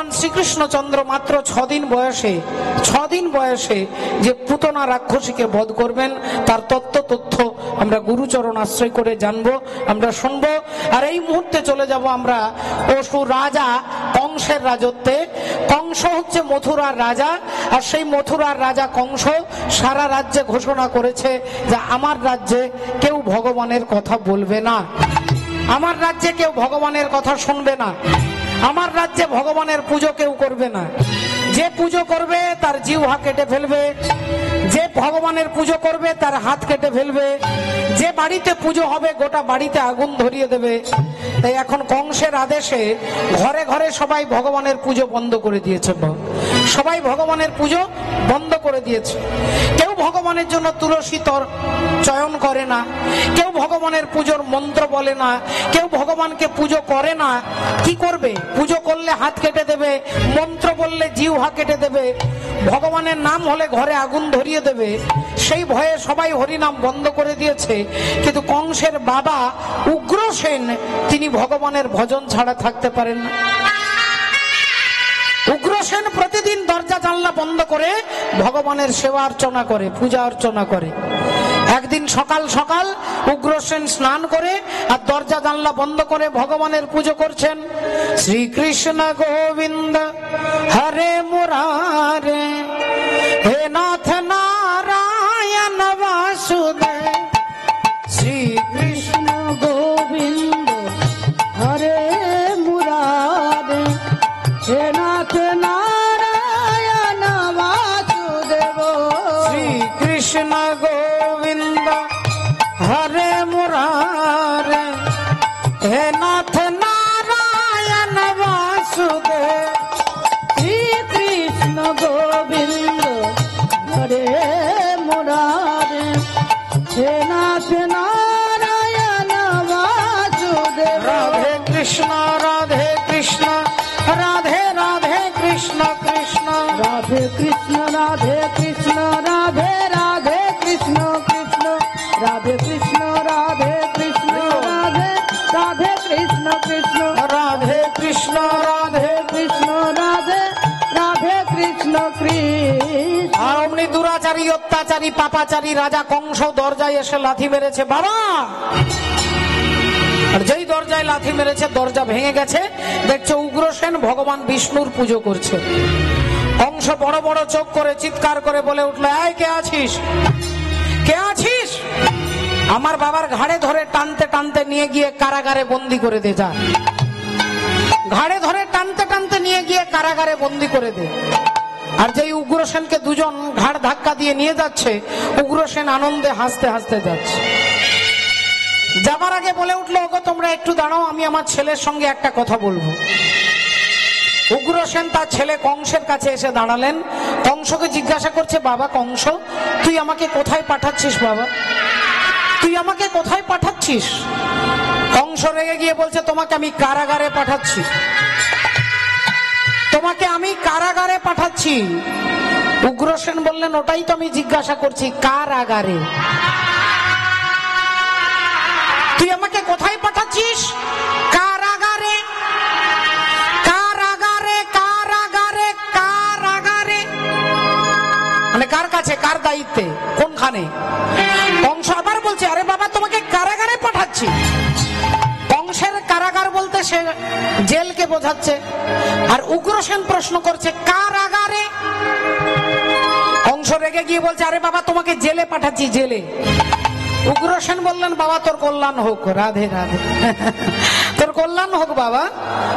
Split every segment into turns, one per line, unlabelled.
ভগবান শ্রীকৃষ্ণচন্দ্র মাত্র 6 দিন বয়সে যে পুতনা রাক্ষসীকে বধ করবেন তার তথ্য আমরা গুরুচরণ আশ্রয় করে জানবো, আমরা শুনবো। আর এই মুহূর্তে চলে যাব আমরা অসুর রাজা কংসের রাজত্বে। কংস হচ্ছে মথুরার রাজা, আর সেই মথুরার রাজা কংস সারা রাজ্যে ঘোষণা করেছে যে আমার রাজ্যে কেউ ভগবানের কথা বলবে না, আমার রাজ্যে কেউ ভগবানের কথা শুনবে না, আমার রাজ্যে ভগবানের পুজো কেউ করবে না। যে পুজো করবে তার জিহ্বা কেটে ফেলবে, যে ভগবানের পুজো করবে তার হাত কেটে ফেলবে, যে বাড়িতে পুজো হবে গোটা বাড়িতে আগুন ধরিয়ে দেবে। তাই এখন কংসের আদেশে ঘরে ঘরে সবাই ভগবানের পুজো বন্ধ করে দিয়েছে, সবাই ভগবানের পুজো বন্ধ করে দিয়েছে। কেউ ভগবানের জন্য তুলসী চয়ন করে না, কেউ ভগবানের পুজোর মন্ত্র বলে না, কেউ ভগবানকে পুজো করে না। কি করবে? পুজো করলে হাত কেটে দেবে, মন্ত্র বললে জিহ্বা কেটে দেবে, ভগবানের নাম হলে ঘরে আগুন ধরিয়ে দেবে। সেই ভয়ে সবাই হরিনাম বন্ধ করে দিয়েছে। কিন্তু কংসের বাবা উগ্রসেন তিনি ভগবানের ভজন ছাড়া থাকতে পারেন না। উগ্রসেন প্রতিদিন দরজা জানলা বন্ধ করে ভগবানের সেবা অর্চনা করে, পূজা অর্চনা করে। একদিন সকাল সকাল উগ্রসেন স্নান করে আর দরজা জানলা বন্ধ করে ভগবানের পুজো করছেন। শ্রীকৃষ্ণ গোবিন্দ হরে মুরারে, হে নাথ নারায়ণ বাসুদেব। শ্রীকৃষ্ণ গোবিন্দ হরে মুরারে, হে নাথ নারায়ণ বাসুদেব। শ্রীকৃষ্ণ গোবিন্দ হরে মুরারে, হে নাথ নারায়ণ বাসুদেব। শ্রীকৃষ্ণ গোবিন্দ হরে মুরারে, হে নাথ নারায়ণ বাসুদেব। রাধে কৃষ্ণ রাধে কৃষ্ণ, রাধে রাধে কৃষ্ণ কৃষ্ণ, রাধে কৃষ্ণ রাধে কৃষ্ণ, রাধে রাধে কৃষ্ণ কৃষ্ণ, রাধে কৃষ্ণ রাধে কৃষ্ণ, রাধে রাধে কৃষ্ণ কৃষ্ণ, রাধে কৃষ্ণ রাধে কৃষ্ণ, রাধে রাধে কৃষ্ণ কৃষ্ণ। আর অমনি দুরাচারী অত্যাচারী পাপাচারী রাজা কংস দরজায় এসে লাথি মেরেছে, বাবা। আর যেই দরজায় লাথি মেরেছে দরজা ভেঙে গেছে, দেখছে উগ্রসেন ভগবান বিষ্ণুর পুজো করছে। কংস বড় বড় চোখ করে চিৎকার করে বলে উঠলো, এই কে আছিস, কে আছিস? আমার বাবার ঘাড়ে ধরে টানতে টানতে নিয়ে গিয়ে কারাগারে বন্দি করে দে, যা। ঘাড়ে ধরে টানতে টানতে নিয়ে গিয়ে কারাগারে বন্দি করে দে। আর যেই উগ্রসেনকে দুজন ঘাড় ধাক্কা দিয়ে নিয়ে যাচ্ছে, উগ্রসেন আনন্দে হাসতে হাসতে যাচ্ছে। যাবার আগে বলে উঠলো, ওগো তোমরা একটু দাঁড়াও, আমি আমার ছেলের সঙ্গে একটা কথা বলবো। উগ্রসেন তার ছেলে কংসের কাছে এসে দাঁড়ালেন। কংসকে জিজ্ঞাসা করছে, বাবা কংস, তুই আমাকে কোথায় পাঠাচ্ছিস বাবা, তুই আমাকে কোথায় পাঠাচ্ছিস? কংস রেগে গিয়ে বলছে, তোমাকে আমি কারাগারে পাঠাচ্ছি, তোমাকে আমি কারাগারে পাঠাচ্ছি। উগ্রসেন বললেন, ওটাই তো আমি জিজ্ঞাসা করছি, কারাগারে? তুই আমাকে কোথায় পাঠাচ্ছিস? কারাগারে। কারাগারে কারাগারে কারাগারে মানে কার কাছে, কার দায়িত্বে, কোনখানে? কংস আবার বলছে, আরে বাবা তোমাকে কারাগারে পাঠাচ্ছি। কংসের কারাগার বলতে সে জেলকে বোঝাচ্ছে। আর উগ্রসেন প্রশ্ন করছে, কারাগারে? কংস রেগে গিয়ে বলছে, আরে বাবা তোমাকে জেলে পাঠাচ্ছি, জেলে। উগ্রসেন বললেন, বাবা তোর কল্যাণ হোক, রাধে রাধে, তোর কল্যাণ হোক বাবা।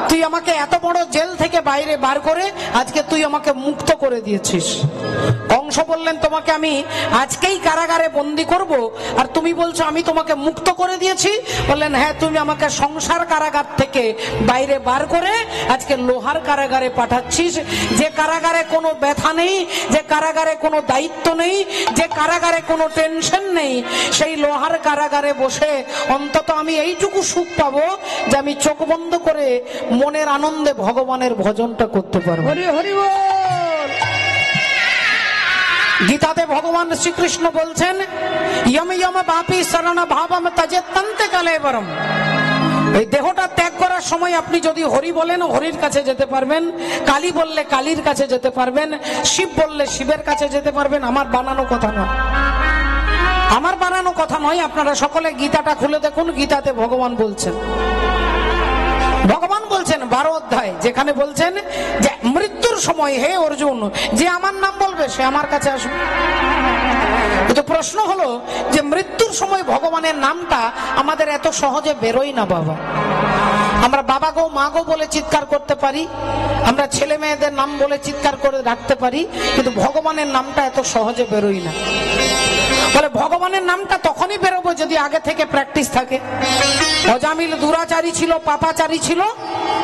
তুই আমাকে এত বড় জেল থেকে বাইরে বার করে আজকে তুই আমাকে মুক্ত করে দিয়েছিস। কংস বললেন, তোমাকে আমি আজকেই কারাগারে বন্দি করব, আর তুমি বলছো আমি তোমাকে মুক্ত করে দিয়েছি? বললেন, হ্যাঁ, তুমি আমাকে সংসার কারাগার থেকে বাইরে বার করে আজকে লোহার কারাগারে পাঠাচ্ছিস, যে কারাগারে কোনো ব্যথা নেই, যে কারাগারে কোনো দায়িত্ব নেই, যে কারাগারে কোনো টেনশন নেই। সেই লোহার কারাগারে বসে অন্তত আমি এইটুকু সুখ পাবো যে আমি চোখ বন্ধ করে মনের আনন্দে ভগবানের ভজনটা করতে পারবো। হরি হরি বল। গীতাতে ভগবান শ্রীকৃষ্ণ বলছেন, ইয়ম ইয়ম বাপি শরণ ভাবম তজে তন্তে কলেবরম। এই দেহটা ত্যাগ করার সময় আপনি যদি হরি বলেন হরির কাছে যেতে পারবেন, কালী বললে কালীর কাছে যেতে পারবেন, শিব বললে শিবের কাছে যেতে পারবেন। আমার বানানো কথা নয়, আমার বানানো কথা নয়। আপনারা সকলে গীতাটা খুলে দেখুন, গীতাতে ভগবান বলছেন, ভগবান বলছেন 12 অধ্যায়, যেখানে বলছেন যে মৃত্যুর সময় হে অর্জুন যে আমার নাম বলবে সে আমার কাছে আসবে। তো প্রশ্ন হলো যে মৃত্যুর সময় ভগবানের নামটা আমাদের এত সহজে বেরোয় না বাবা। আমরা বাবা গো মা গো বলে চিৎকার করতে পারি, আমরা ছেলে মেয়েদের নাম বলে চিৎকার করে রাখতে পারি, কিন্তু ভগবানের নামটা এত সহজে বেরোয় না। বলে ভগবানের নামটা তখনই বেরোবো যদি আগে থেকে প্র্যাকটিস থাকে। অজামিল দুরাচারী ছিল, পাপাচারী ছিল,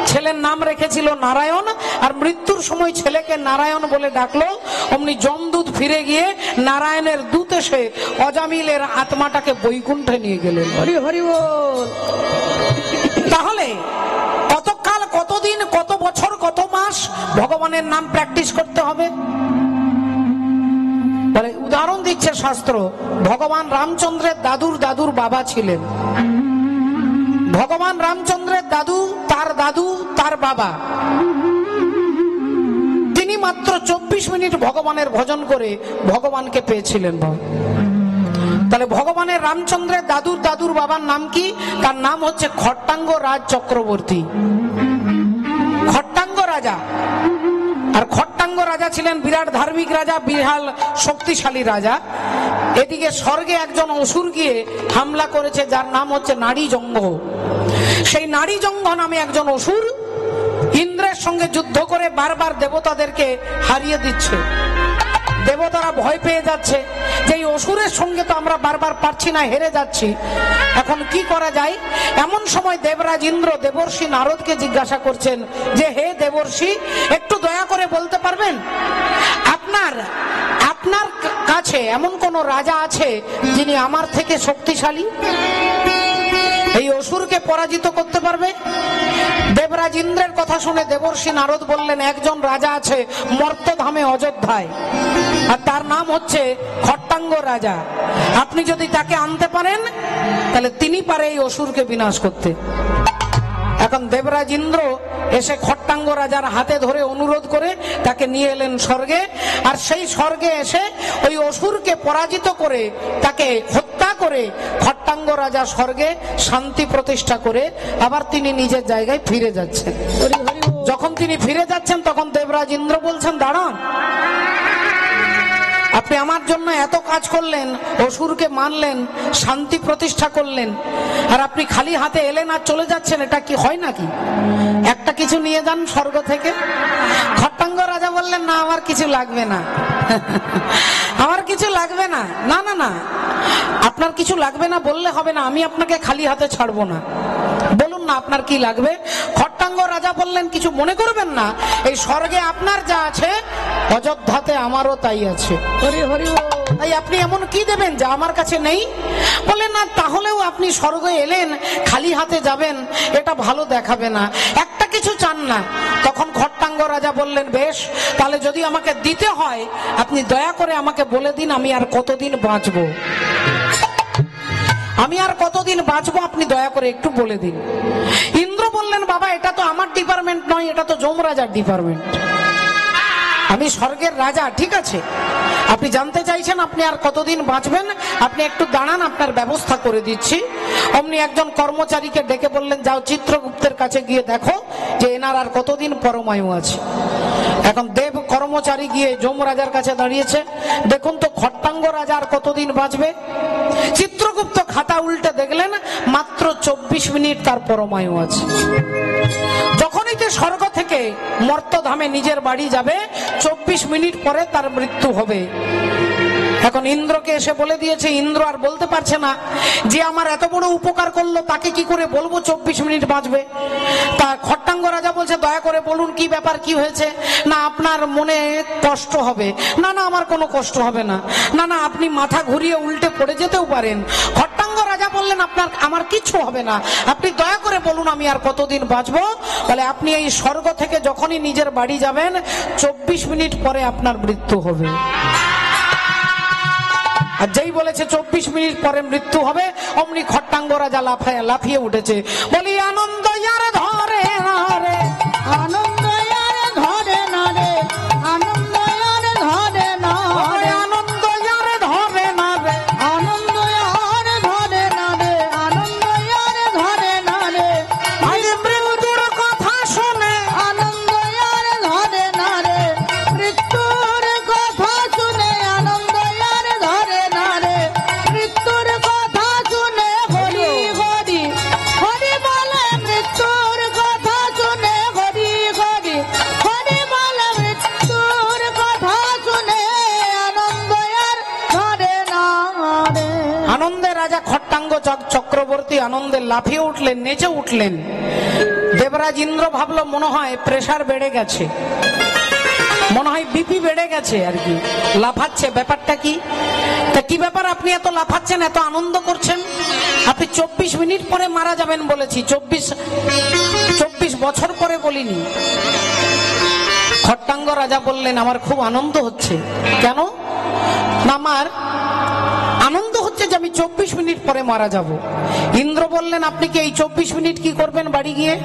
ছেলের নাম রেখেছিল নারায়ণ, আর মৃত্যুর সময় ছেলেকে নারায়ণ বলে ডাকলো। অমনি যমদূত ফিরে গিয়ে নারায়ণের দূত এসে অজামিলের আত্মাটাকে বৈকুণ্ঠে নিয়ে গেলেন। হরি হরি বল। তাহলে কতকাল, কতদিন, কত বছর, কত মাস ভগবানের নাম প্র্যাকটিস করতে হবে? বলে উদাহরণ দিচ্ছে শাস্ত্র, ভগবান রামচন্দ্রের দাদুর দাদুর বাবা ছিলেন। ভগবান রামচন্দ্রের দাদু তার বাবা, তিনি মাত্র 24 মিনিট ভগবানের ভজন করে ভগবানকে পেয়েছিলেন। তাহলে ভগবানের রামচন্দ্রের দাদুর বাবার নাম কি? তার নাম হচ্ছে খট্টাঙ্গ রাজ চক্রবর্তী, খট্টাঙ্গ রাজা। আর খট্টাঙ্গ রাজা ছিলেন বিরাট ধার্মিক রাজা, বিশাল শক্তিশালী রাজা। এদিকে স্বর্গে একজন অসুর গিয়ে হামলা করেছে, যার নাম হচ্ছে নারীজঙ্ঘ। সেই নারীজঙ্ঘ নামে একজন অসুর ইন্দ্রের সঙ্গে যুদ্ধ করে বারবার দেবতাদেরকে হারিয়ে দিচ্ছে। দেবতারা ভয় পেয়ে যাচ্ছে যে এই অসুরের সঙ্গে তো আমরা বারবার পারছি না, হেরে যাচ্ছি, এখন কি করা যায়? এমন সময় দেবরাজ ইন্দ্র দেবর্ষি নারদকে জিজ্ঞাসা করছেন যে হে দেবর্ষি, একটু দয়া করে বলতে পারবেন আপনার কাছে এমন কোন রাজা আছে যিনি আমার থেকে শক্তিশালী, এই অসুরকে পরাজিত করতে পারবে? দেবরাজ ইন্দ্রের কথা শুনে দেবর্ষি নারদ বললেন একজন রাজা আছে মর্তধামে অযোধ্যায়, আর তার নাম হচ্ছে খট্টাঙ্গ রাজা। আপনি যদি তাকে আনতে পারেন তাহলে তিনি পারে এই অসুরকে বিনাশ করতে। এখন দেবরাজ ইন্দ্র এসে খট্টাঙ্গ রাজার হাতে ধরে অনুরোধ করে তাকে নিয়ে এলেন স্বর্গে। আর সেই স্বর্গে এসে ওই অসুরকে পরাজিত করে তাকে হত্যা করে খট্টাঙ্গ রাজা স্বর্গে শান্তি প্রতিষ্ঠা করে আবার তিনি নিজের জায়গায় ফিরে যাচ্ছেন। যখন তিনি ফিরে যাচ্ছেন তখন দেবরাজ ইন্দ্র বলছেন দাঁড়ান, আপনি আমার জন্য এত কাজ করলেন, অসুরকে মানলেন, শান্তি প্রতিষ্ঠা করলেন, আর আপনি খালি হাতে এলেন আর চলে যাচ্ছেন, এটা কি হয় নাকি? একটা কিছু নিয়ে যান স্বর্গ থেকে। খট্টাঙ্গ রাজা বললেন না, আমার কিছু লাগবে না, আমার কিছু লাগবে না। না না না, আপনার কিছু লাগবে না বললে হবে না, আমি আপনাকে খালি হাতে ছাড়বো না, বলুন না আপনার কি লাগবে। খট্টাঙ্গ রাজা বললেন কিছু মনে করবেন না, এই স্বর্গে আপনার যা আছে অযোধ্যাতে আমারও তাই আছে। হরি হরি তাই আপনি এমন কি দেবেন যা আমার কাছে নেই? বললেন না, তাহলেও আপনি স্বর্গে এলেন খালি হাতে যাবেন, এটা ভালো দেখাবে না, একটা কিছু চান না। তখন খট্টাঙ্গ রাজা বললেন বেশ, তাহলে যদি আমাকে দিতে হয় আপনি দয়া করে আমাকে বলে দিন আমি আর কতদিন বাঁচবো, আমি আর কতদিন বাঁচবো আপনি দয়া করে একটু বলে দিন। ইন্দ্র বললেন বাবা, এটা তো আমার ডিপার্টমেন্ট নয়, এটা তো যমরাজার ডিপার্টমেন্ট, আমি স্বর্গের রাজা। ঠিক আছে, আপনি জানতে চাইছেন আপনি আর কতদিন বাঁচবেন, আপনি একটু দাঁড়ান, আপনার ব্যবস্থা করে দিচ্ছি। অমনি একজন কর্মচারীকে ডেকে বললেন যাও চিত্রগুপ্তের কাছে গিয়ে দেখো যে এনার আর কতদিন পরমায়ু আছে। এখন দেব কর্মচারী গিয়ে যমরাজার কাছে দাঁড়িয়েছে, দেখুন তো খট্টাঙ্গ রাজা আর কতদিন বাঁচবে। চিত্রগুপ্ত খাতা উল্টে দেখলেন মাত্র 24 মিনিট তার পরমায়ু আছে। যখনই যে স্বর্গ থেকে মর্তধামে নিজের বাড়ি যাবে 24 মিনিট পরে তার মৃত্যু হবে। এখন ইন্দ্রকে এসে বলে দিয়েছে, ইন্দ্র আর বলতে পারছে না যে আমার এত বড় উপকার করলো তাকে কি করে বলবো 24 মিনিট বাঁচবে। তা খট্টাঙ্গ রাজা বলছে দয়া করে বলুন কি ব্যাপার, কি হয়েছে। না আপনার মনে কষ্ট হবে। না না, আমার কোনো কষ্ট হবে না। না না, আপনি মাথা ঘুরিয়ে উল্টে পড়ে যেতেও পারেন। খট্টাঙ্গ রাজা বললেন আমার কিচ্ছু হবে না, আপনি দয়া করে বলুন আমি আর কতদিন বাঁচবো। বলে আপনি এই স্বর্গ থেকে যখনই নিজের বাড়ি যাবেন 24 মিনিট পরে আপনার মৃত্যু হবে। আর যেই হরি বলেছে 24 মিনিট পরে মৃত্যু হবে, অমনি খট্টাঙ্গ রাজা লাফিয়ে উঠেছে, বলি আনন্দ ইয়ার ধরে না রে,
আনন্দ আর ধরে না রে, আনন্দ আর ধরে না রে,
আনন্দ ইয়ার ধরে না রে,
আনন্দ আর ধরে না রে, আনন্দ আর ধরে না রে,
আজ মৃত্যুর কথা শুনে,
আনন্দ আর ধরে না রে, মৃত্যুর কথা শুনে আনন্দ আর ধরে না রে, মৃত্যুর কথা শুনে হরি হরি হরি বলে, মৃত্যুর কথা শুনে হরি হরি হরি বলে, মৃত্যুর কথা শুনে আনন্দ আর ধরে না রে।
আনন্দে রাজা খট্টাঙ্গ চক্রবর্তী আনন্দে লাফিয়ে উঠলেন, নেচে উঠলেন। দেবরাজ ইন্দ্র ভাবলো মনে হয় প্রেসার বেড়ে গেছে, মনে হয় বিপি বেড়ে গেছে আর কি, লাফাচ্ছে। ব্যাপারটা কি? তা কি ব্যাপার আপনি এত লাফাচ্ছেন, এত আনন্দ করছেন? আপনি 24 মিনিট পরে মারা যাবেন বলেছি, 24 বছর পরে বলিনি। খট্টাঙ্গ রাজা বললেন আমার খুব আনন্দ হচ্ছে। কেন? না, আমার আনন্দ হচ্ছে যে আমি 24 মিনিট পরে মারা যাব। ইন্দ্র বললেন আপনি কি এই 24 মিনিট কি করবেন? বাড়ি গিয়ে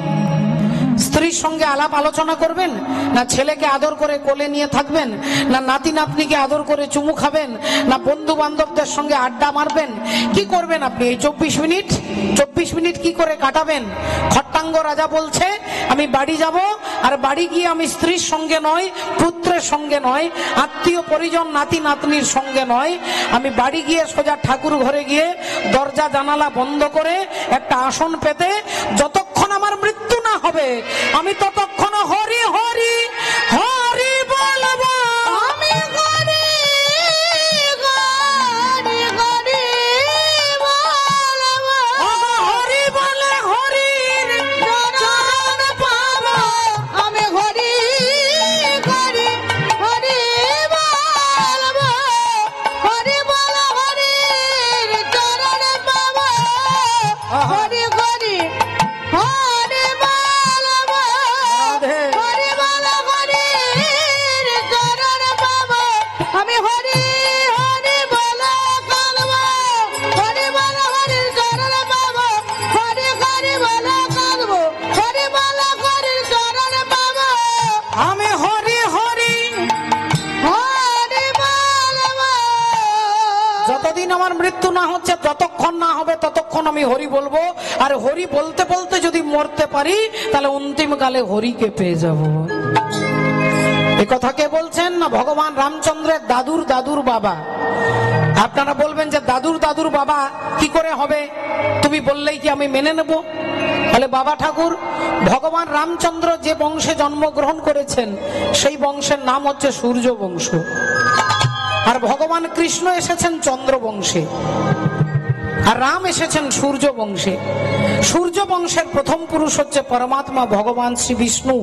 স্ত্রীর সঙ্গে আলাপ আলোচনা করবেন, না ছেলেকে আদর করে কোলে নিয়ে থাকবেন, না নাতি নাতনিকে আদর করে চুমু খাবেন, না বন্ধু বান্ধবদের সঙ্গে আড্ডা মারবেন? কি করবেন আপনি এই 24 মিনিট কি করে কাটাবেন? খট্টাঙ্গ রাজা বলছে আমি বাড়ি যাব, আর বাড়ি গিয়ে আমি স্ত্রীর সঙ্গে নয়, পুত্রের সঙ্গে নয়, আত্মীয় পরিজন নাতি নাতনির সঙ্গে নয়, আমি বাড়ি গিয়ে সোজা ঠাকুর ঘরে গিয়ে দরজা জানালা বন্ধ করে একটা আসন পেতে যতক্ষণ আমার মৃত্যু না হবে আমি ততক্ষণ হরি হরি হরি বলবো।
আমি হরি হরি হরি বলবো,
হরি বলে হরির
চরণ পাবো। আমি হরি হরি হরি বলবো, হরি বল হরির চরণ পাবো, হরি হরি হরি বলবো,
রাধে।
হরি বল হরির চরণ পাবো। আমি হরি হরি বল কাঁদবো, হরি বল হরির চরণ পাবো, হরি হরি বল কাঁদবো, হরি বল হরির চরণ পাবো।
আমি হরি হরি।
হরি বলবো,
যতদিন আমার মৃত্যু না হচ্ছে, যতক্ষণ না হবে ততক্ষণ আমি হরি বলবো। আর হরি বলতে বলতে যদি মরতে পারি তাহলে অন্তিম কালে হরিকে পেয়ে যাব। এই কথা কে বলছেন? না ভগবান রামচন্দ্রের দাদুর দাদুর বাবা। আপনারা বলবেন যে দাদুর দাদুর বাবা কি করে হবে? তুমি বললেই কি আমি মেনে নেব? তাহলে বাবা ঠাকুর ভগবান রামচন্দ্র যে বংশে জন্মগ্রহণ করেছেন সেই বংশের নাম হচ্ছে সূর্য বংশ, আর ভগবান কৃষ্ণ এসেছেন চন্দ্র বংশে, আর রাম এসেছেন সূর্য বংশে। সূর্য বংশের প্রথম পুরুষ হচ্ছে পরমাত্মা ভগবান শ্রী বিষ্ণু।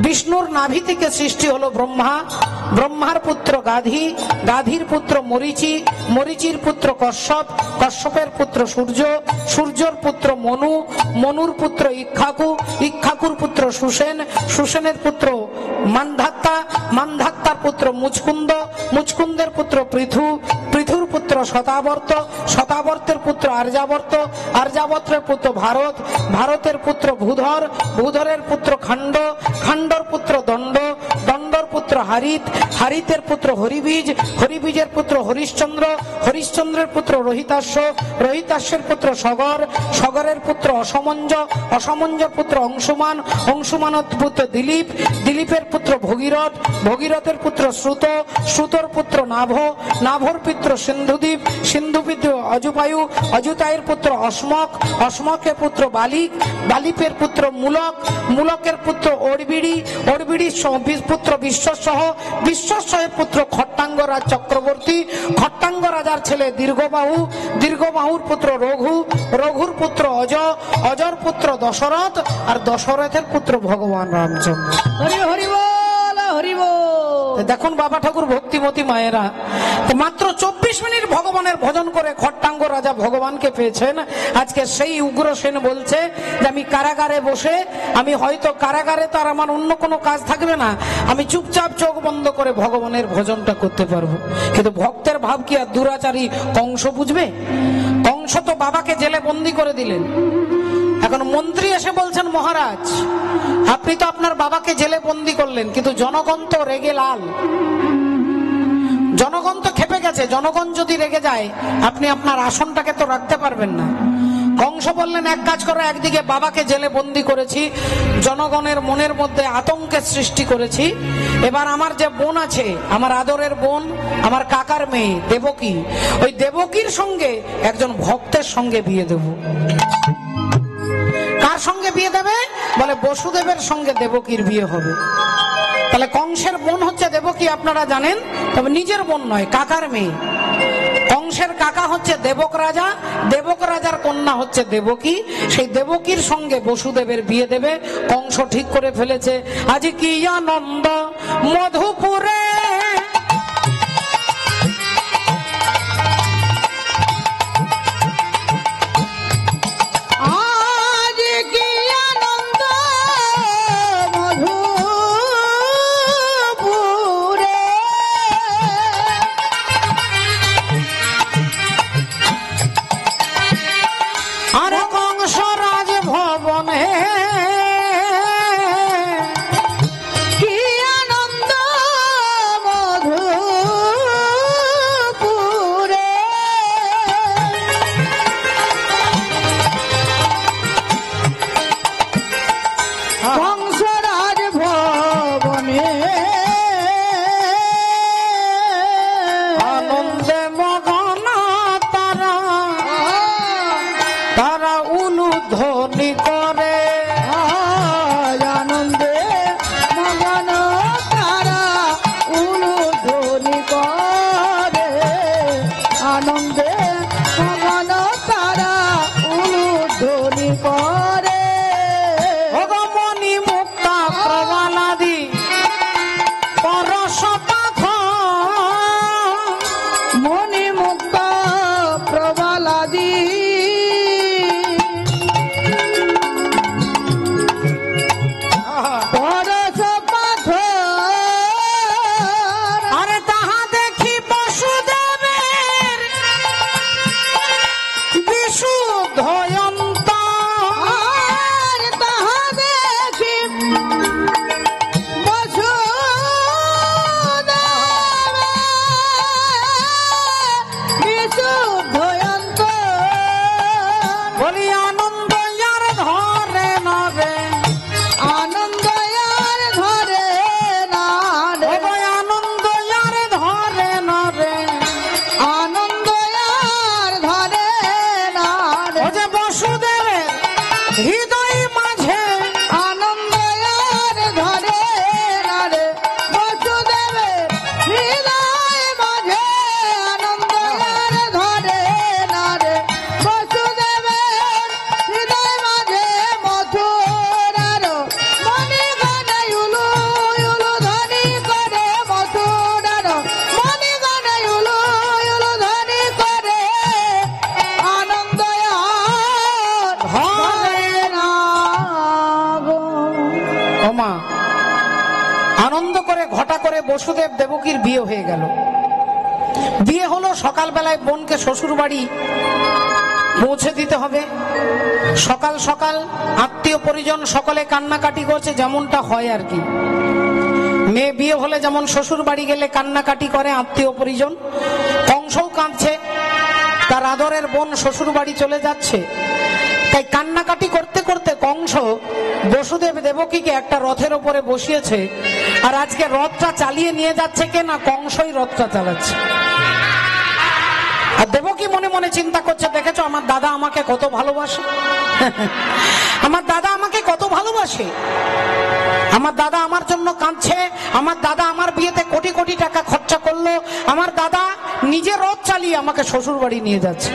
বিষ্ণুর নাভি থেকে সৃষ্টি হলো ব্রহ্মা, ব্রহ্মার পুত্র গাধি, গাধির পুত্র মরীচি, মরীচির পুত্র কশ্যপ, কশ্যপের পুত্র সূর্য, সূর্যর পুত্র মনু, মনুর পুত্র ইক্ষ্বাকু, ইক্ষ্বাকুর পুত্র সুসেন, সুসেনের পুত্র মান্ধাত্তা, মান্ধাত্তার পুত্র মুচকুন্দ, মুচকুন্দের পুত্র পৃথু, পৃথুর পুত্র শতাবর্ত, শতাবর্তের পুত্র আর্যাবর্ত, আর্যাবর্তের পুত্র ভারত, ভারতের পুত্র ভূধর, ভূধরের পুত্র খাণ্ড, খাণ্ডর পুত্র দণ্ড, দণ্ডর পুত্র হারিত, হারিতের পুত্র হরিবীজ, হরিবীজের পুত্র হরিশ্চন্দ্র, হরিশ্চন্দ্রের পুত্র রোহিতাশ্ব, রোহিতাশ্বের পুত্র সগর, সগরের পুত্র অসমঞ্জ, অসমঞ্জর পুত্র অংশুমান, অংশুমানের পুত্র দিলীপ, দিলীপের পুত্র ভগীরথ, ভগীরথের পুত্র শ্রুত, শ্রুতর পুত্র নাভ, নাভর পুত্র সিন্ধুদ্বীপ, সিন্ধুপুত্র অজুপায়ু, অজুতায়ের পুত্র অস্মক, অস্মকের পুত্র বালিক, বালিপের পুত্র মূলক, মূলকের পুত্র অর্বিড়ি, অর্বিড়ির পুত্র বিশ্বসহ, বিশ্বসহের পুত্র খট্টাঙ্গ রাজ চক্রবর্তী, খট্টাঙ্গ রাজার ছেলে দীর্ঘবাহু, দীর্ঘবাহুর পুত্র রঘু, রঘুর পুত্র অজ, অজর পুত্র দশরথ, আর দশরথের পুত্র ভগবান রামচন্দ্র।
হরি হরি বল হরি বল।
দেখুন বাবা ঠাকুর ভক্তিমতী মায়েরা তো মাত্র 24 মিনিট ভগবানের ভজন করে খট্টাঙ্গ রাজা ভগবানকে পেয়েছেন। আজকে সেই উগ্রসেন বলছে যে আমি কারাগারে বসে, আমি হয়তো কারাগারে তো আর আমার অন্য কোনো কাজ থাকবে না, আমি চুপচাপ চোখ বন্ধ করে ভগবানের ভজনটা করতে পারবো। কিন্তু ভক্তের ভাব কি আর দুরাচারী কংস বুঝবে? কংস তো বাবাকে জেলে বন্দি করে দিলেন। এখন মন্ত্রী এসে বলছেন মহারাজ আপনি তো আপনার বাবাকে জেলে বন্দি করলেন, কিন্তু জনগণ তো রেগে লাল, জনগণ তো খেপে গেছে। জনগণ যদি রেগে যায় আপনি আপনার আসনটাকে তো রাখতে পারবেন না। কংস বললেন এক কাজ করো, একদিকে বাবাকে জেলে বন্দি করেছি, জনগণের মনের মধ্যে আতঙ্কের সৃষ্টি করেছি, এবার আমার যে বোন আছে, আমার আদরের বোন, আমার কাকার মেয়ে দেবকী, ওই দেবকীর সঙ্গে একজন ভক্তের সঙ্গে বিয়ে দেব। কার সঙ্গে বিয়ে দেবে? বলে বসুদেবের সঙ্গে দেবকীর বিয়ে হবে। তাহলে কংসের বোন হচ্ছে দেবকী, আপনারা জানেন, তবে নিজের বোন নয়, কাকার মেয়ে। কংসের কাকা হচ্ছে দেবক রাজা, দেবক রাজার কন্যা হচ্ছে দেবকী, সেই দেবকীর সঙ্গে বসুদেবের বিয়ে দেবে। কংস ঠিক করে ফেলেছে আজ কি আনন্দ মধুপুরে, বসুদেব দেবকীর বিয়ে হয়ে গেল। বিয়ে হলো, সকালবেলায় বোনকে শ্বশুর বাড়ি পৌঁছে দিতে হবে। সকাল সকাল আত্মীয় পরিজন সকলে কান্নাকাটি করছে, যেমনটা হয় আর কি। মেয়ে বিয়ে হলে যেমন শ্বশুর বাড়ি গেলে কান্নাকাটি করে আত্মীয় পরিজন, কংসও কাঁদছে, তার আদরের বোন শ্বশুর বাড়ি চলে যাচ্ছে। তাই কান্নাকাটি করতে করতে কংস বসুদেব দেবকীকে একটা রথের উপরে বসিয়েছে, আর আজকে রথটা চালিয়ে নিয়ে যাচ্ছে কে না, কংসই রথটা চালাচ্ছে। আর দেবকী মনে মনে চিন্তা করছে, দেখেছো আমার দাদা আমাকে কত ভালোবাসে, আমার দাদা আমাকে কত ভালোবাসে, আমার দাদা আমার জন্য কাঁদছে, আমার দাদা আমার বিয়েতে কোটি কোটি টাকা খরচা করলো, আমার দাদা নিজে রথ চালিয়ে আমাকে শ্বশুর বাড়ি নিয়ে যাচ্ছে।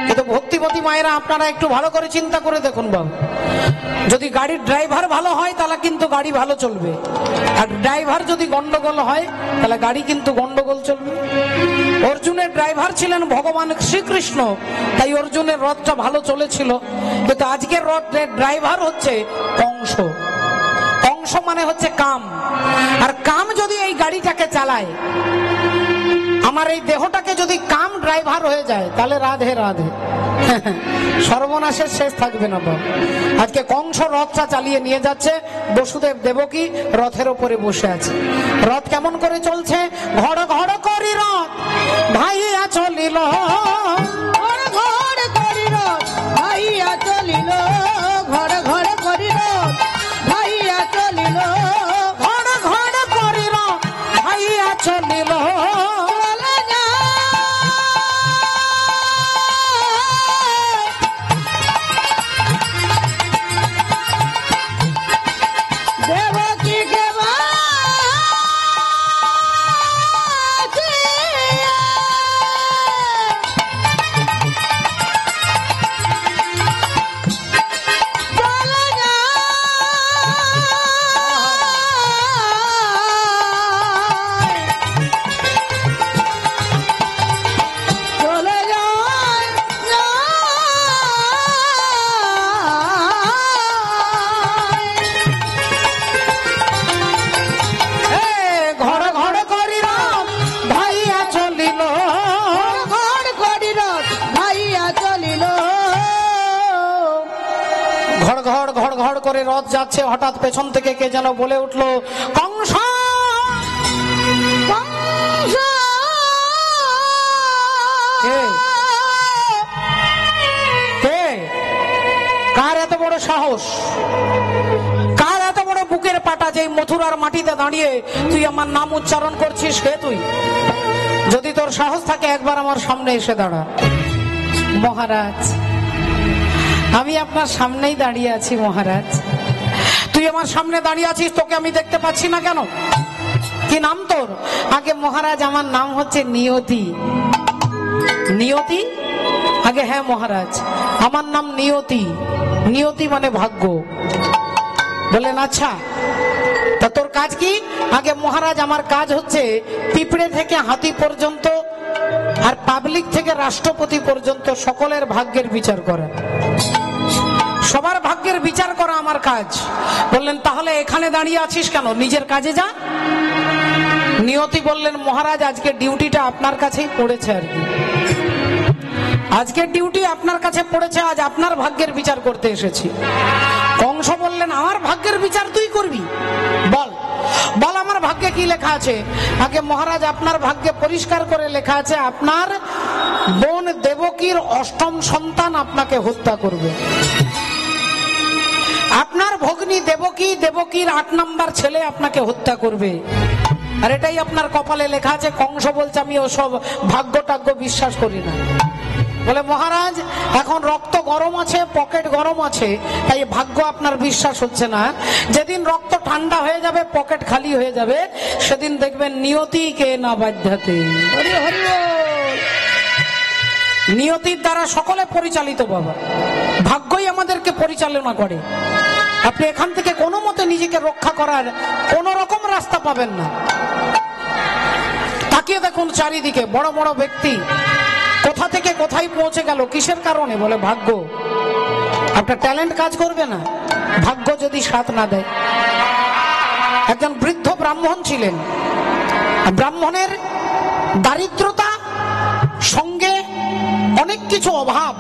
কিন্তু ভক্তিমতী মায়েরা আপনারা একটু ভালো করে চিন্তা করে দেখুন বাবু, যদি গাড়ির ড্রাইভার ভালো হয় তাহলে কিন্তু গাড়ি ভালো চলবে, আর ড্রাইভার যদি গন্ডগোল হয় তাহলে গাড়ি কিন্তু গন্ডগোল চলবে। অর্জুনের ড্রাইভার ছিলেন ভগবান শ্রীকৃষ্ণ, তাই অর্জুনের রথটা ভালো চলেছিল। কিন্তু আজকের রথের ড্রাইভার হচ্ছে কংস। কংস মানে হচ্ছে কাম, আর কাম যদি এই গাড়িটাকে চালায়, আমার এই দেহটাকে যদি কাম ড্রাইভার হয়ে যায়, তাহলে রাধে রাধে, সর্বনাশের শেষ থাকবে না বাবা। আজকে কংস রথটা চালিয়ে নিয়ে যাচ্ছে, বসুদেব দেবকী রথের উপরে বসে আছে। রথ কেমন করে চলছে? ঘড় ঘড় করি রথ ভাইয়া চলিল,
ঘড় ঘড় করি রথ ভাইয়া চলিল, ঘড় ঘড় করি রথ ভাইয়া চলিল,
ঘড় ঘড় করি রথ ভাইয়া চলিল।
চলে যায় দেবকীকে বাঁচিয়ে। চলে যায়, চলে যায়,
ঘড় ঘড় করি রথ ভাইয়া চলিল,
ঘড় করি রথ ভাইয়া চলিল।
ঘড় ঘড় ঘড় ঘড় করে রথ যাচ্ছে। হঠাৎ পেছন থেকে কে যেন বলে উঠলো, কংস!
কংস!
কে? কে? কার এত বড় সাহস, কার এত বড় বুকের পাটা যে মথুরার মাটিতে দাঁড়িয়ে তুই আমার নাম উচ্চারণ করছিস? কে তুই? যদি তোর সাহস থাকে একবার আমার সামনে এসে দাঁড়া। মহারাজ, আমি আপনার সামনেই দাঁড়িয়ে আছি মহারাজ। তুই আমার সামনে দাঁড়িয়ে আছিস, তোকে আমি দেখতে পাচ্ছি না কেন? কি নাম তোর? আগে মহারাজ আমার নাম হচ্ছে নিয়তি। নিয়তি? আগে হ্যাঁ মহারাজ, আমার নাম নিয়তি। নিয়তি মানে ভাগ্য। বললেন আচ্ছা, তা তোর কাজ কি? আগে মহারাজ আমার কাজ হচ্ছে পিঁপড়ে থেকে হাতি পর্যন্ত আর পাবলিক থেকে রাষ্ট্রপতি পর্যন্ত সকলের ভাগ্যের বিচার করা, সবার ভাগ্যের বিচার করা আমার কাজ। বললেন তাহলে এখানে দাঁড়িয়ে আছিস কেন? নিজের কাজে যা। নিয়তি বললেন মহারাজ আজকে ডিউটিটা আপনার কাছেই পড়েছে আর কি, আজকের ডিউটি আপনার কাছে পড়েছে, আজ আপনার ভাগ্যের বিচার করতে এসেছি। কংস বললেন আমার ভাগ্যের বিচার তুই করবি? বল বল আমার ভাগ্যে কি লেখা আছে? আগে মহারাজ আপনার ভাগ্যে পরিষ্কার করে লেখা আছে আপনার বোন দেবকীর অষ্টম সন্তান আপনাকে হত্যা করবে, আপনার ভগ্নী দেবকী, দেবকীর 8 নম্বর ছেলে আপনাকে হত্যা করবে, আর এটাই আপনার কপালে লেখা আছে। কংস বলছে আমি ওসব ভাগ্য টাগ্য বিশ্বাস করি না। বলে মহারাজ এখন রক্ত গরম আছে, পকেট গরম আছে, তাই ভাগ্য আপনার বিশ্বাস হচ্ছে না। যেদিন রক্ত ঠান্ডা হয়ে যাবে, পকেট খালি হয়ে যাবে, সেদিন দেখবেন নিয়তিকে না বাধ্যাতে।
হরি হরি বল।
নিয়তির দ্বারা সকলে পরিচালিত বাবা, ভাগ্যই আমাদেরকে পরিচালনা করে। আপনি এখান থেকে কোনো মতে নিজেকে রক্ষা করার কোন রকম রাস্তা পাবেন না। তাকিয়ে দেখুন চারিদিকে, বড় বড় ব্যক্তি কোথা থেকে কোথায় পৌঁছে গেল, কিসের কারণে? বলে ভাগ্য। আপনার ট্যালেন্ট কাজ করবে না ভাগ্য যদি সাথ না দেয়। একজন বৃদ্ধ ব্রাহ্মণ ছিলেন, ব্রাহ্মণের দারিদ্রতা সঙ্গে অনেক কিছু অভাব,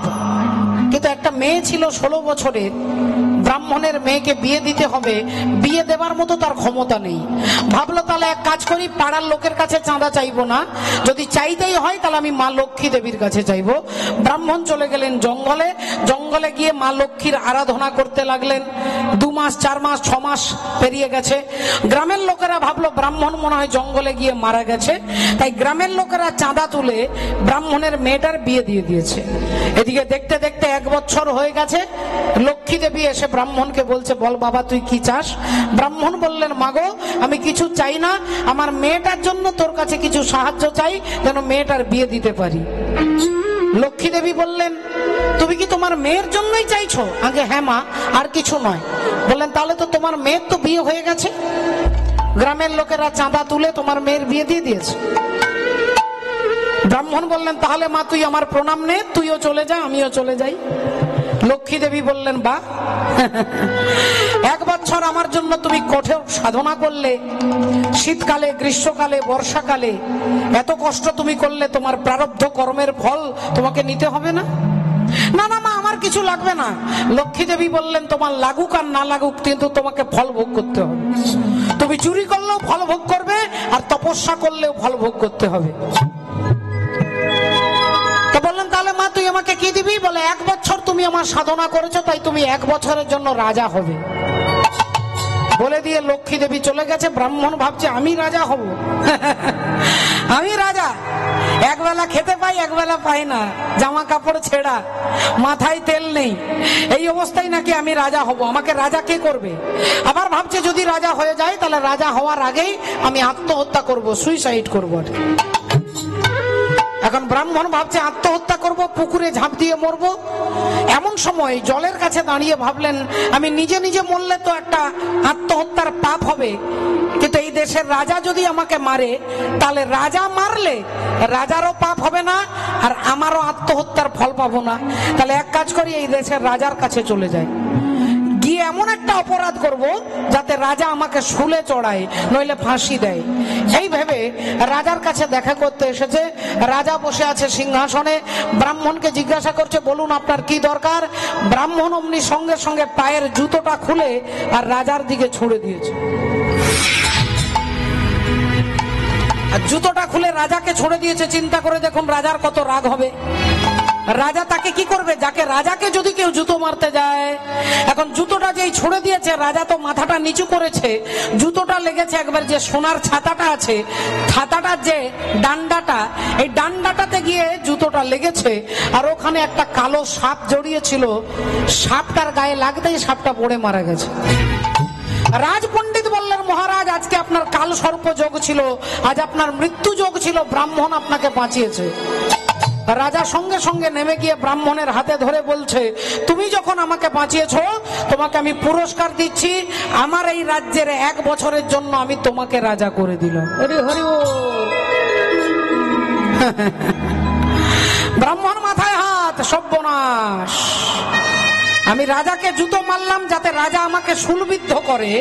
কিন্তু একটা মেয়ে ছিল 16 বছরের। ব্রাহ্মণের মেয়েকে বিয়ে দিতে হবে, বিয়ে দেবার মতো তার ক্ষমতা নেই। ভাবলো তাহলে এক কাজ করি, পাড়ার লোকের কাছে চাঁদা চাইবো না, যদি চাইতেই হয় তাহলে আমি মা লক্ষ্মী দেবীর কাছে চাইবো। ব্রাহ্মণ চলে গেলেন জঙ্গলে, জঙ্গলে গিয়ে মা লক্ষ্মীর আরাধনা করতে লাগলেন। 2 মাস 4 মাস 6 মাস পেরিয়ে গেছে। গ্রামের লোকেরা ভাবলো ব্রাহ্মণ মনে হয় জঙ্গলে গিয়ে মারা গেছে, তাই গ্রামের লোকেরা চাঁদা তুলে ব্রাহ্মণের মেয়েটার বিয়ে দিয়ে দিয়েছে। এদিকে দেখতে দেখতে 1 বছর হয়ে গেছে। লক্ষ্মী দেবী এসে ব্রাহ্মণকে বলছে বল বাবা তুই কি চাস? ব্রাহ্মণ বললেন মাগো আমি কিছু চাই না, আমার মেয়েটার জন্য তোর কাছে কিছু সাহায্য চাই, যেন মেয়েটার বিয়ে দিতে পারি। লক্ষ্মী দেবী বললেন তুমি কি তোমার মেয়ের জন্যই চাইছো? আগে হ্যাঁ মা, আর কিছু নয়। বললেন তাহলে তো তোমার মেয়ের তো বিয়ে হয়ে গেছে, গ্রামের লোকেরা চাঁদা তুলে তোমার মেয়ের বিয়ে দিয়ে দিয়েছে। ব্রাহ্মণ বললেন তাহলে মা তুই আমার প্রণাম নে, তুইও চলে যা, আমিও চলে যাই। লক্ষ্মী দেবী বললেন বাহ, 1 বছর আমার জন্য তুমি কঠোর সাধনা করলে, শীতকালে, গ্রীষ্মকালে, বর্ষাকালে এত কষ্ট তুমি করলে, তোমার প্রারব্ধ কর্মের ফল তোমাকে নিতে হবে না? না না মা, আমার কিছু লাগবে না। লক্ষ্মী দেবী বললেন তোমার লাগুক আর না লাগুক, কিন্তু তোমাকে ফল ভোগ করতে হবে। তুমি চুরি করলেও ফল ভোগ করবে, আর তপস্যা করলেও ফল ভোগ করতে হবে। তো বললেন তাহলে মা তুই আমাকে কি দিবি? বলে 1 বছর তুমি আমার সাধনা করেছো, তাই তুমি 1 বছরের জন্য রাজা হবে। বলে দিয়ে লক্ষ্মী দেবী চলে গেছে। ব্রাহ্মণ ভাবছে আমি রাজা হব, আমি রাজা, একবেলা খেতে পাই, একবেলা পাই না, জামা কাপড় ছেঁড়া, মাথায় তেল নেই, এই অবস্থায় নাকি আমি রাজা হব। আমাকে রাজা কে করবে? আবার ভাবছে যদি রাজা হয়ে যায় তাহলে রাজা হওয়ার আগেই আমি আত্মহত্যা করব, সুইসাইড করবো আর কি। এখন ব্রাহ্মণ ভাবছে আত্মহত্যা করব, পুকুরে ঝাঁপ দিয়ে মরবো। এমন সময় জলের কাছে দাঁড়িয়ে ভাবলেন আমি নিজে নিজে মরলে তো একটা আত্মহত্যার পাপ হবে, কিন্তু এই দেশের রাজা যদি আমাকে মারে তাহলে রাজা মারলে রাজারও পাপ হবে না, আর আমারও আত্মহত্যার ফল পাবো না। তাহলে এক কাজ করি, এই দেশের রাজার কাছে চলে যাই, গিয়ে এমন একটা অপরাধ করব যাতে রাজা আমাকে শুলে চড়ায়, নইলে ফাঁসি দেয়। এই ভেবে রাজার কাছে দেখা করতে এসেছে। রাজা বসে আছে সিংহাসনে, ব্রাহ্মণকে জিজ্ঞাসা করছে বলুন আপনার কি দরকার? ব্রাহ্মণ অমনি সঙ্গে সঙ্গে পায়ের জুতোটা খুলে আর রাজার দিকে ছুঁড়ে দিয়েছে। আর জুতোটা খুলে রাজাকে ছুঁড়ে দিয়েছে। চিন্তা করে দেখুন রাজার কত রাগ হবে। রাজা তাকে কি করবে? যাকে রাজাকে যদি কেউ জুতো মারতে যায়, এখন জুতোটা যেই ছুঁড়ে দিয়েছে, রাজা তো মাথাটা নিচু করেছে, জুতোটা লেগেছে একবার যে সোনার ছাতাটা আছে, ছাতাটার যে ডান্ডাটা, এই ডান্ডাটাতে গিয়ে জুতোটা লেগেছে। আর ওখানে একটা কালো সাপ জড়িয়েছিল, সাপটার গায়ে লাগতেই সাপটা পড়ে মারা গেছে। রাজপণ্ডিত বললেন মহারাজ আজকে আপনার কাল সর্প যোগ ছিল, আজ আপনার মৃত্যু যোগ ছিল, ব্রাহ্মণ আপনাকে বাঁচিয়েছে। রাজা সঙ্গে সঙ্গে নেমে গিয়ে ব্রাহ্মণের হাতে ধরে বলছে তুমি যখন আমাকে বাঁচিয়েছো তোমাকে আমি পুরস্কার দিচ্ছি, আমার এই রাজ্যের 1 বছরের জন্য আমি তোমাকে রাজা করে দিলাম। হরি হরি বল। ব্রাহ্মণ মাথায় হাত, সর্বনাশ, আমি রাজাকে জুতো মারলাম যাতে রাজা আমাকে শুলবিদ্ধ করে,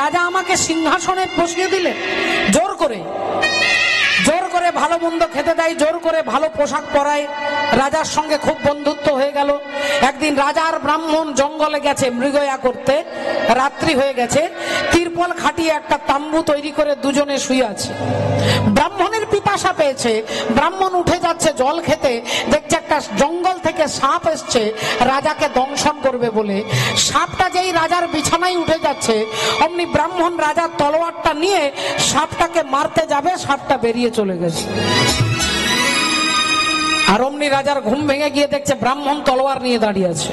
রাজা আমাকে সিংহাসনে বসিয়ে দিলে জোর করে, জোর করে ভালো মন্দ খেতে দেয়, জোর করে ভালো পোশাক পরায়, রাজার সঙ্গে খুব বন্ধুত্ব হয়ে গেল। একদিন রাজা আর ব্রাহ্মণ জঙ্গলে গেছে মৃগয়া করতে, রাত্রি হয়ে গেছে, তিরপল খাটিয়ে একটা তাম্বু তৈরি করে দুজনে শুয়ে আছে। ব্রাহ্মণের পিপাসা পেয়েছে, ব্রাহ্মণ উঠে যাচ্ছে জল খেতে, দেখছে একটা জঙ্গল থেকে সাপ এসছে রাজাকে দংশন করবে বলে। সাপটা যেই রাজার বিছানায় উঠে যাচ্ছে, অমনি ব্রাহ্মণ রাজার তলোয়ারটা নিয়ে সাপটাকে মারতে যাবে, সাপটা বেরিয়ে চলে গেছে। আর অমনি রাজার ঘুম ভেঙে গিয়ে দেখছে ব্রাহ্মণ তলোয়ার নিয়ে দাঁড়িয়ে আছে।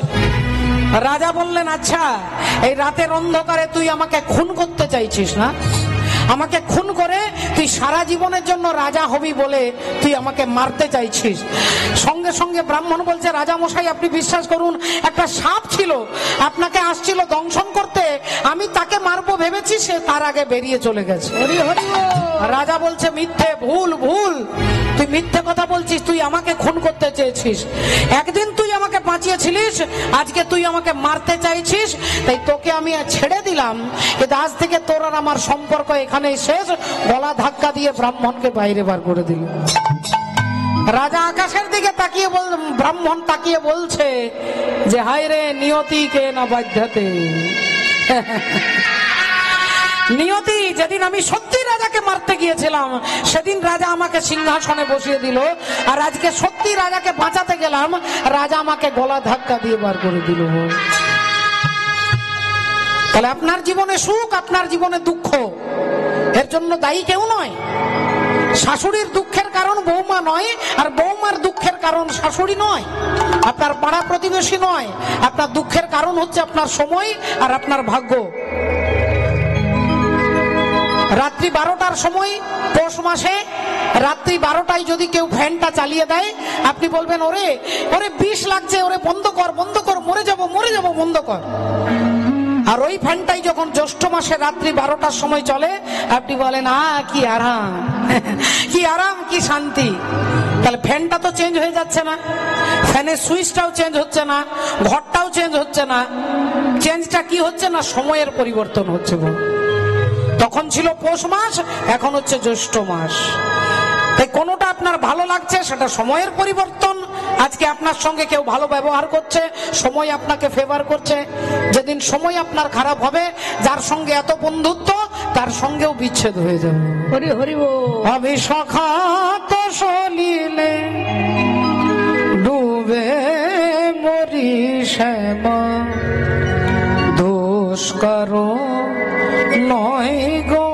রাজা বললেন আচ্ছা এই রাতের অন্ধকারে তুই আমাকে খুন করতে চাইছিস না? আমাকে খুন করে তুই সারা জীবনের জন্য রাজা হবি বলে তুই আমাকে মারতে চাইছিস? সঙ্গে সঙ্গে ব্রাহ্মণ বলছে রাজা মশাই আপনি বিশ্বাস করুন, একটা সাপ ছিল আপনাকে আসছিল দংশন করতে, আমি তাকে মারবো ভেবেছি, সে তার আগে বেরিয়ে চলে গেছে। রাজা বলছে মিথ্যে, ভুল ভুল, তুই মিথ্যে কথা বলছিস, তুই আমাকে খুন করতে চেয়েছিস। একদিন তুই আমাকে বাঁচিয়েছিলিস, আজকে তুই আমাকে মারতে চাইছিস, তাই তোকে আমি ছেড়ে দিলাম, কিন্তু আজ থেকে তোর আর আমার সম্পর্ক এখানেই শেষ। গলা ধাক্কা দিয়ে ব্রাহ্মণকে বাইরে বার করে দিল। রাজা আকাশের দিকে তাকিয়ে ব্রাহ্মণ তাকিয়ে বলছে যে হায় রে নিয়তি কে না বাধ্যাতে। নিয়তি, যেদিন আমি সত্যি রাজাকে মারতে গিয়েছিলাম সেদিন রাজা আমাকে সিংহাসনে বসিয়ে দিল, আর আজকে সত্যি রাজাকে বাঁচাতে গেলাম, রাজা আমাকে গলা ধাক্কা দিয়ে বার করে দিল। তাহলে আপনার জীবনে সুখ, আপনার জীবনে দুঃখ, এর জন্য দায়ী কেউ নয়। শাশুড়ির দুঃখের কারণ বৌমা নয়, আর বৌমার দুঃখের কারণ শাশুড়ি নয়, আপনার পাড়া প্রতিবেশী নয়। আপনার দুঃখের কারণ হচ্ছে আপনার সময় আর আপনার ভাগ্য। রাত্রি 12টার সময় পৌষ মাসে রাত্রি 12টায় যদি কেউ ফ্যানটা চালিয়ে দেয়, আপনি বলবেন ওরে ওরে বিষ লাগছে, ওরে বন্ধ কর বন্ধ কর, মরে যাব বন্ধ কর। আর ওই ফ্যানটাই যখন জ্যৈষ্ঠ মাসে রাত্রি 12টার সময় চলে, আপনি বলেন কি আরাম কি আরাম কি শান্তি। তাহলে ফ্যানটা তো চেঞ্জ হয়ে যাচ্ছে না, ফ্যানের সুইচটাও চেঞ্জ হচ্ছে না, ঘরটাও চেঞ্জ হচ্ছে না। চেঞ্জটা কি হচ্ছে না, সময়ের পরিবর্তন হচ্ছে। তখন ছিল পৌষ মাস, এখন হচ্ছে জ্যৈষ্ঠ মাস। তাই কোনোটা আপনার ভালো লাগছে সেটা সময়ের পরিবর্তন। আজকে আপনার সঙ্গে কেউ ভালো ব্যবহার করছে, সময় আপনাকে ফেভার করছে। যেদিন সময় আপনার খারাপ হবে, যার সঙ্গে এত বন্ধুত্ব তার সঙ্গেও বিচ্ছেদ হয়ে যাবে।
হরি হরি বল।
আমি সখাত সলিলে ডুবে মরি শ্যামা, দোষ কারো নয় গো